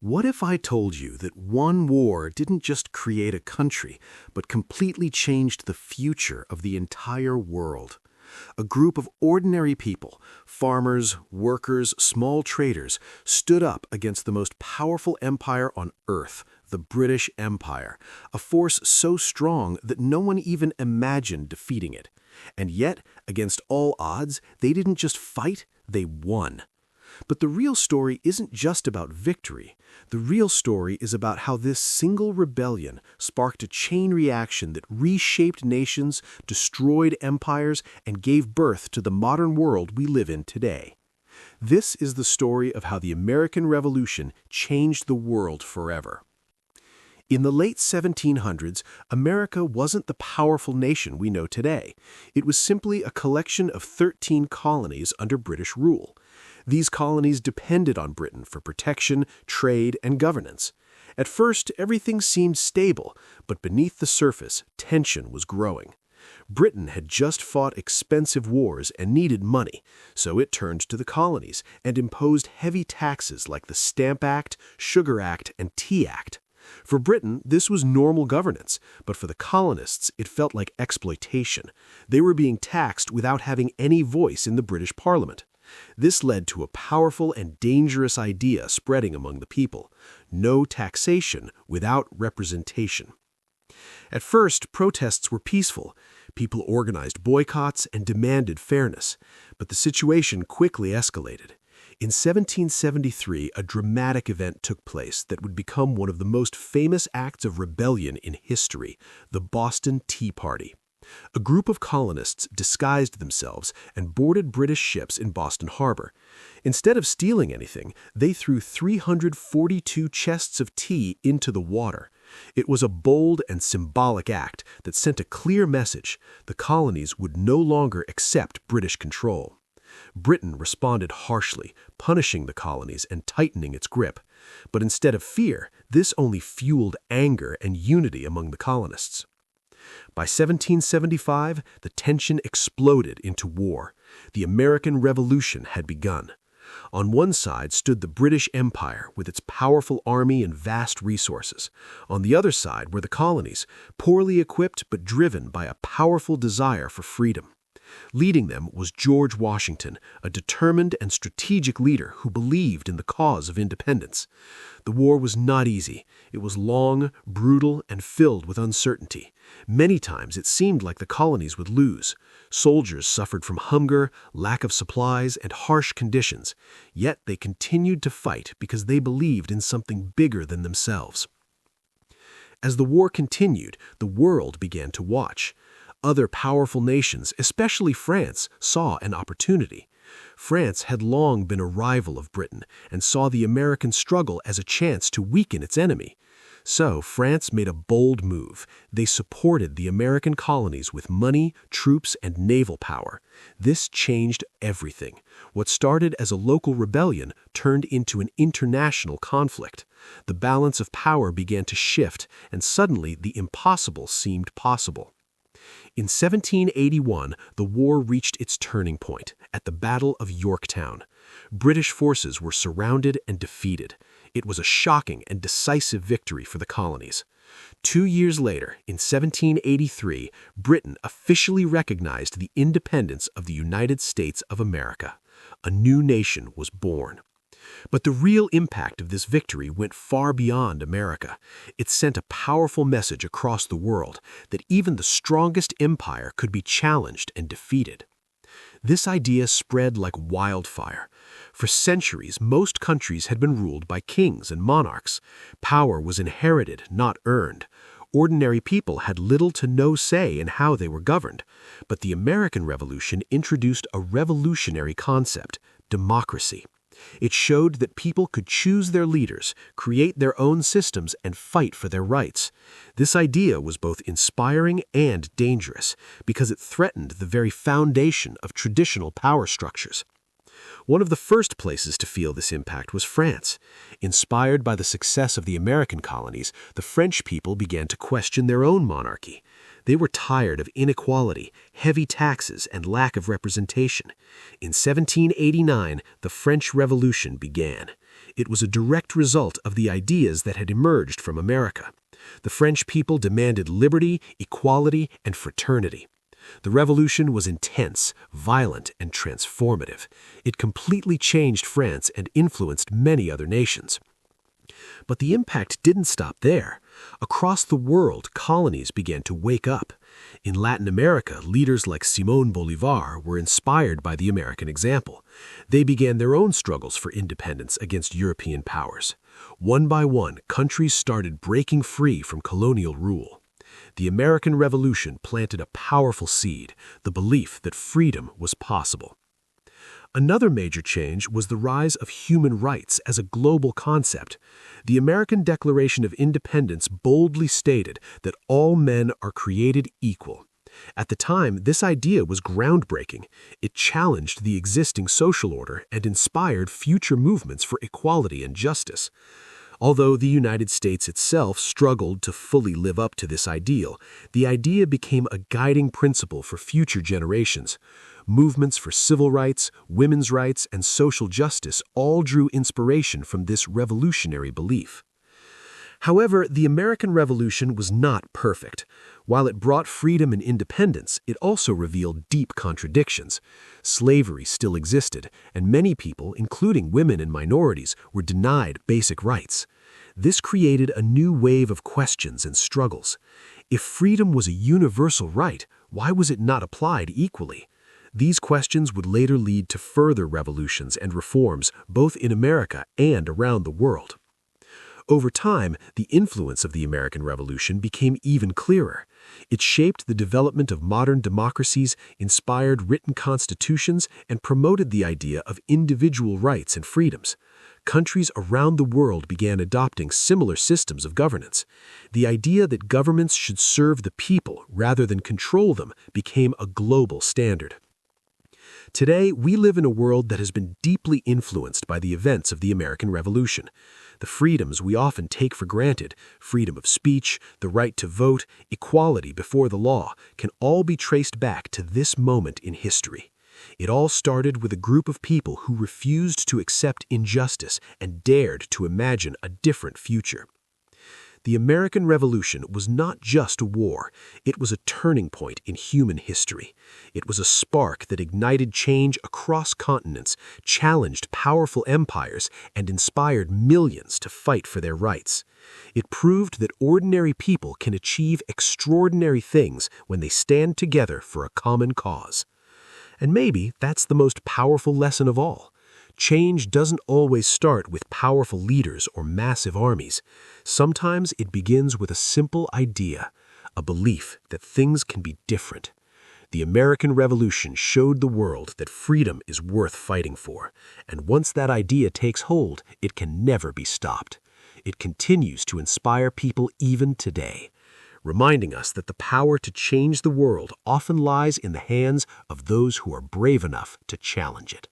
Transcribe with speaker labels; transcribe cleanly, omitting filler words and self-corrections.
Speaker 1: What if I told you that one war didn't just create a country, but completely changed the future of the entire world? A group of ordinary people, farmers, workers, small traders, stood up against the most powerful empire on earth, the British Empire, a force so strong that no one even imagined defeating it. And yet, against all odds, they didn't just fight, they won. But the real story isn't just about victory. The real story is about how this single rebellion sparked a chain reaction that reshaped nations, destroyed empires, and gave birth to the modern world we live in today. This is the story of how the American Revolution changed the world forever. In the late 1700s, America wasn't the powerful nation we know today. It was simply a collection of 13 colonies under British rule. These colonies depended on Britain for protection, trade, and governance. At first, everything seemed stable, but beneath the surface, tension was growing. Britain had just fought expensive wars and needed money, so it turned to the colonies and imposed heavy taxes like the Stamp Act, Sugar Act, and Tea Act. For Britain, this was normal governance, but for the colonists, it felt like exploitation. They were being taxed without having any voice in the British Parliament. This led to a powerful and dangerous idea spreading among the people: no taxation without representation. At first, protests were peaceful. People organized boycotts and demanded fairness, but the situation quickly escalated. In 1773, a dramatic event took place that would become one of the most famous acts of rebellion in history: the Boston Tea Party. A group of colonists disguised themselves and boarded British ships in Boston Harbor. Instead of stealing anything, they threw 342 chests of tea into the water. It was a bold and symbolic act that sent a clear message: the colonies would no longer accept British control. Britain responded harshly, punishing the colonies and tightening its grip. But instead of fear, this only fueled anger and unity among the colonists. By 1775, the tension exploded into war. The American Revolution had begun. On one side stood the British Empire with its powerful army and vast resources. On the other side were the colonies, poorly equipped but driven by a powerful desire for freedom. Leading them was George Washington, a determined and strategic leader who believed in the cause of independence. The war was not easy. It was long, brutal, and filled with uncertainty. Many times it seemed like the colonies would lose. Soldiers suffered from hunger, lack of supplies, and harsh conditions. Yet they continued to fight because they believed in something bigger than themselves. As the war continued, the world began to watch. Other powerful nations, especially France, saw an opportunity. France had long been a rival of Britain and saw the American struggle as a chance to weaken its enemy. So France made a bold move. They supported the American colonies with money, troops, and naval power. This changed everything. What started as a local rebellion turned into an international conflict. The balance of power began to shift, and suddenly the impossible seemed possible. In 1781, the war reached its turning point at the Battle of Yorktown. British forces were surrounded and defeated. It was a shocking and decisive victory for the colonies. 2 years later, in 1783, Britain officially recognized the independence of the United States of America. A new nation was born. But the real impact of this victory went far beyond America. It sent a powerful message across the world that even the strongest empire could be challenged and defeated. This idea spread like wildfire. For centuries, most countries had been ruled by kings and monarchs. Power was inherited, not earned. Ordinary people had little to no say in how they were governed. But the American Revolution introduced a revolutionary concept: democracy. It showed that people could choose their leaders, create their own systems, and fight for their rights. This idea was both inspiring and dangerous because it threatened the very foundation of traditional power structures. One of the first places to feel this impact was France. Inspired by the success of the American colonies, the French people began to question their own monarchy. They were tired of inequality, heavy taxes, and lack of representation. In 1789, the French Revolution began. It was a direct result of the ideas that had emerged from America. The French people demanded liberty, equality, and fraternity. The revolution was intense, violent, and transformative. It completely changed France and influenced many other nations. But the impact didn't stop there. Across the world, colonies began to wake up. In Latin America, leaders like Simón Bolívar were inspired by the American example. They began their own struggles for independence against European powers. One by one, countries started breaking free from colonial rule. The American Revolution planted a powerful seed, the belief that freedom was possible. Another major change was the rise of human rights as a global concept. The American Declaration of Independence boldly stated that all men are created equal. At the time, this idea was groundbreaking. It challenged the existing social order and inspired future movements for equality and justice. Although the United States itself struggled to fully live up to this ideal, the idea became a guiding principle for future generations. Movements for civil rights, women's rights, and social justice all drew inspiration from this revolutionary belief. However, the American Revolution was not perfect. While it brought freedom and independence, it also revealed deep contradictions. Slavery still existed, and many people, including women and minorities, were denied basic rights. This created a new wave of questions and struggles. If freedom was a universal right, why was it not applied equally? These questions would later lead to further revolutions and reforms, both in America and around the world. Over time, the influence of the American Revolution became even clearer. It shaped the development of modern democracies, inspired written constitutions, and promoted the idea of individual rights and freedoms. Countries around the world began adopting similar systems of governance. The idea that governments should serve the people rather than control them became a global standard. Today, we live in a world that has been deeply influenced by the events of the American Revolution. The freedoms we often take for granted, freedom of speech, the right to vote, equality before the law, can all be traced back to this moment in history. It all started with a group of people who refused to accept injustice and dared to imagine a different future. The American Revolution was not just a war, it was a turning point in human history. It was a spark that ignited change across continents, challenged powerful empires, and inspired millions to fight for their rights. It proved that ordinary people can achieve extraordinary things when they stand together for a common cause. And maybe that's the most powerful lesson of all. Change doesn't always start with powerful leaders or massive armies. Sometimes it begins with a simple idea, a belief that things can be different. The American Revolution showed the world that freedom is worth fighting for, and once that idea takes hold, it can never be stopped. It continues to inspire people even today, reminding us that the power to change the world often lies in the hands of those who are brave enough to challenge it.